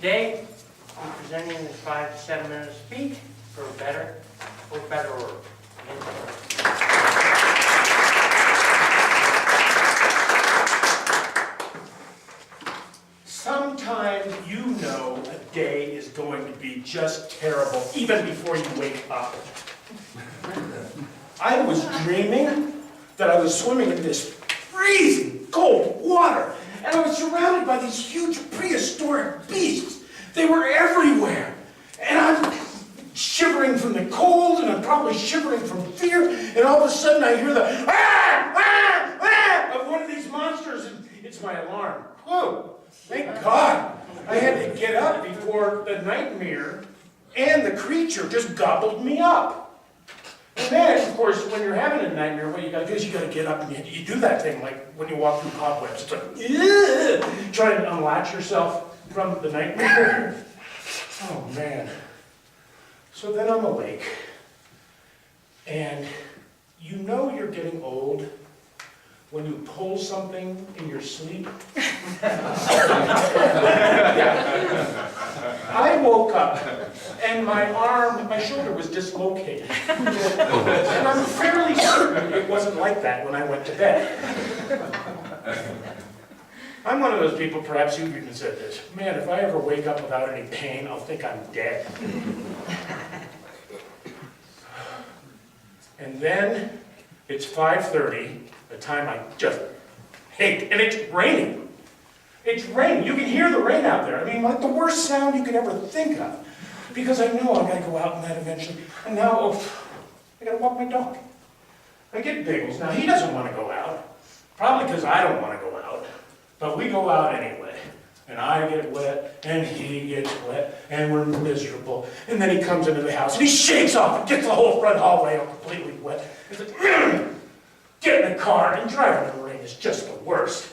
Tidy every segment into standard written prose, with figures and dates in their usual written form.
Today, I'm presenting this 5 to 7 minute speech for better or betterer. Sometimes you know a day is going to be just terrible, even before you wake up. I was dreaming that I was swimming in this freezing cold water, and I was surrounded by these huge prehistoric beasts. They were everywhere, and I'm shivering from the cold, and I'm probably shivering from fear, and all of a sudden I hear the of one of these monsters, and it's my alarm. Whoa, thank God. I had to get up before the nightmare and the creature just gobbled me up. And then, of course, when you're having a nightmare, what you gotta do is you gotta get up and you do that thing like when you walk through cobwebs. It's like, trying to unlatch yourself from the nightmare. Oh man. So then I'm awake, and you know you're getting old when you pull something in your sleep. I woke up, and my shoulder was dislocated. And I'm fairly certain it wasn't like that when I went to bed. I'm one of those people, perhaps you've even said this, man, if I ever wake up without any pain, I'll think I'm dead. And then it's 5:30, a time I just hate, and it's raining. It's raining. You can hear the rain out there. I mean, like the worst sound you could ever think of. Because I know I gotta go out and that eventually. And now, I gotta walk my dog. I get Biggles. Now, he doesn't want to go out. Probably because I don't want to go out. But we go out anyway. And I get wet, and he gets wet, and we're miserable. And then he comes into the house, and he shakes off and gets the whole front hallway all completely wet. It's like, get in the car, and driving in the rain is just the worst.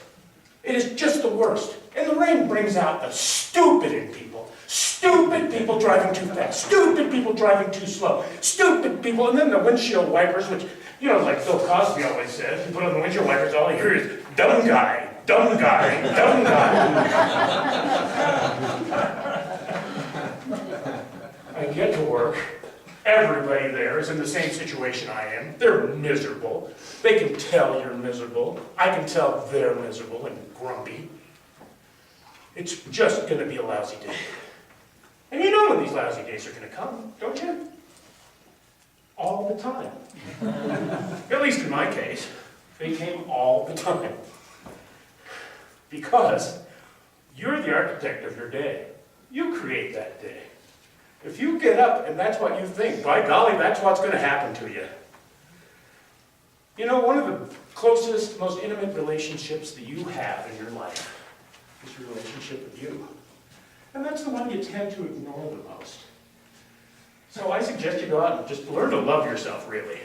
It is just the worst. And the rain brings out the stupid in people. Stupid people driving too fast. Stupid people driving too slow. Stupid people. And then the windshield wipers, which, you know, like Bill Cosby always says, you put on the windshield wipers, all you hear is, dumb guy, dumb guy, dumb guy. I get to work. Everybody there is in the same situation I am. They're miserable. They can tell you're miserable. I can tell they're miserable and grumpy. It's just going to be a lousy day. And you know when these lousy days are going to come, don't you? All the time. At least in my case, they came all the time. Because you're the architect of your day. You create that day. If you get up and that's what you think, by golly, that's what's going to happen to you. You know, one of the closest, most intimate relationships that you have in your life is your relationship with you. And that's the one you tend to ignore the most. So I suggest you go out and just learn to love yourself, really.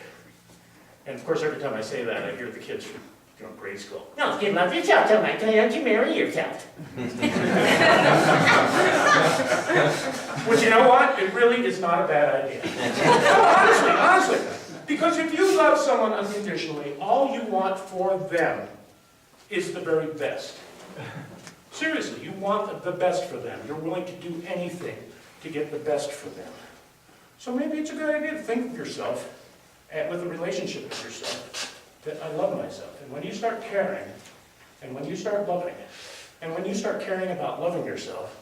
And of course, every time I say that, I hear the kids from grade school. No, you love yourself so much, why don't you marry yourself? Which, you know what? It really is not a bad idea. No, honestly. Because if you love someone unconditionally, all you want for them is the very best. Seriously, you want the best for them. You're willing to do anything to get the best for them. So maybe it's a good idea to think of yourself with a relationship with yourself. That I love myself. And when you start caring, and when you start loving, and when you start caring about loving yourself,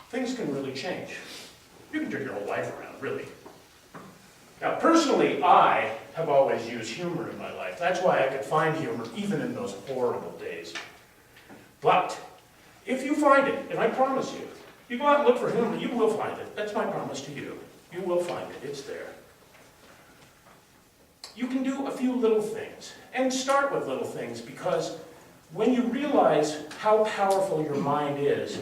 things can really change. You can turn your whole life around, really. Now, personally, I have always used humor in my life. That's why I could find humor even in those horrible days. But if you find it, and I promise you, you go out and look for humor, you will find it. That's my promise to you. You will find it. It's there. You can do a few little things, and start with little things, because when you realize how powerful your mind is,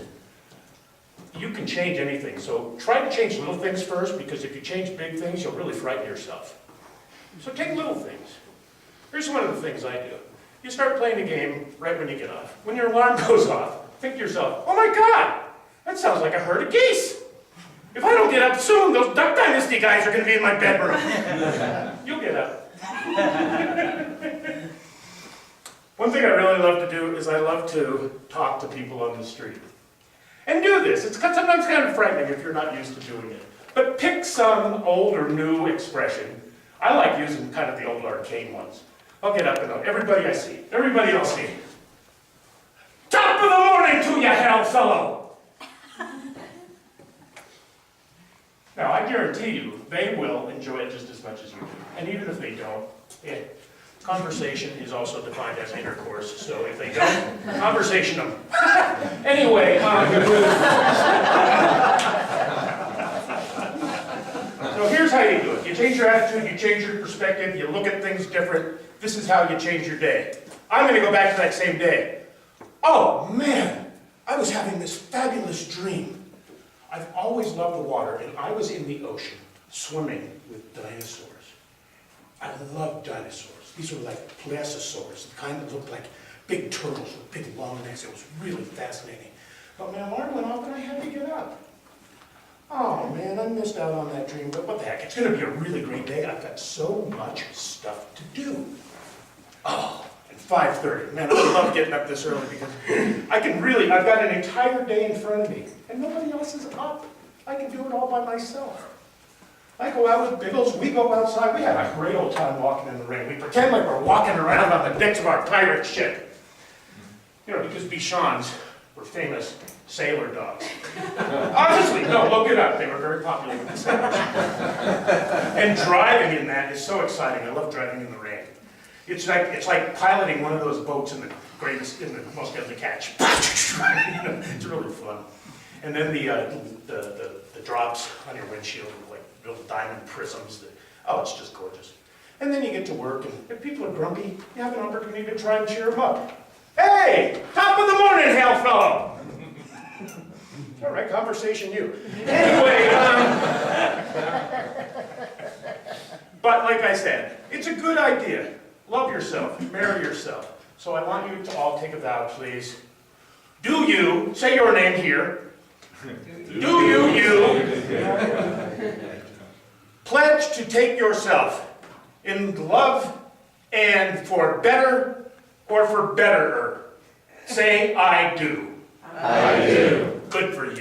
you can change anything. So try to change little things first, because if you change big things, you'll really frighten yourself. So take little things. Here's one of the things I do. You start playing a game right when you get off. When your alarm goes off, think to yourself, oh my God, that sounds like a herd of geese. If I don't get up soon, those Duck Dynasty guys are going to be in my bedroom. You'll get up. One thing I really love to do is I love to talk to people on the street. And do this. It's sometimes kind of frightening if you're not used to doing it. But pick some old or new expression. I like using kind of the old arcane ones. I'll get up and everybody I see, everybody I'll see. Top of the morning to you, hell fellow! Now, I guarantee you, they will enjoy it just as much as you do. And even if they don't, conversation is also defined as intercourse, so if they don't, conversation them. Anyway, so here's how you do it. You change your attitude, you change your perspective, you look at things different. This is how you change your day. I'm going to go back to that same day. Oh, man, I was having this fabulous dream. I've always loved the water, and I was in the ocean, swimming with dinosaurs. I love dinosaurs. These were like plesiosaurs, the kind that looked like big turtles with big long necks. It was really fascinating. But my alarm went off and I had to get up. Oh man, I missed out on that dream, but what the heck? It's going to be a really great day. I've got so much stuff to do. Oh, and 5:30. Man, I love getting up this early because I've got an entire day in front of me, and nobody else is up. I can do it all by myself. I go out with Biggles, we go outside, we have a great old time walking in the rain. We pretend like we're walking around on the decks of our pirate ship. You know, because Bichons were famous sailor dogs. Honestly, no, look it up. They were very popular with the sailors. And driving in that is so exciting. I love driving in the rain. It's like piloting one of those boats in the most deadly catch. It's really fun. And then the drops on your windshield are like little diamond prisms. It's just gorgeous. And then you get to work, and if people are grumpy, you have an opportunity to try and cheer them up. Hey, top of the morning, hail fellow! All right, conversation you. Anyway, but like I said, it's a good idea. Love yourself, marry yourself. So I want you to all take a vow, please. Do you, say your name here, do you pledge to take yourself in love and for better or for betterer? Say, I do. I do. Good for you.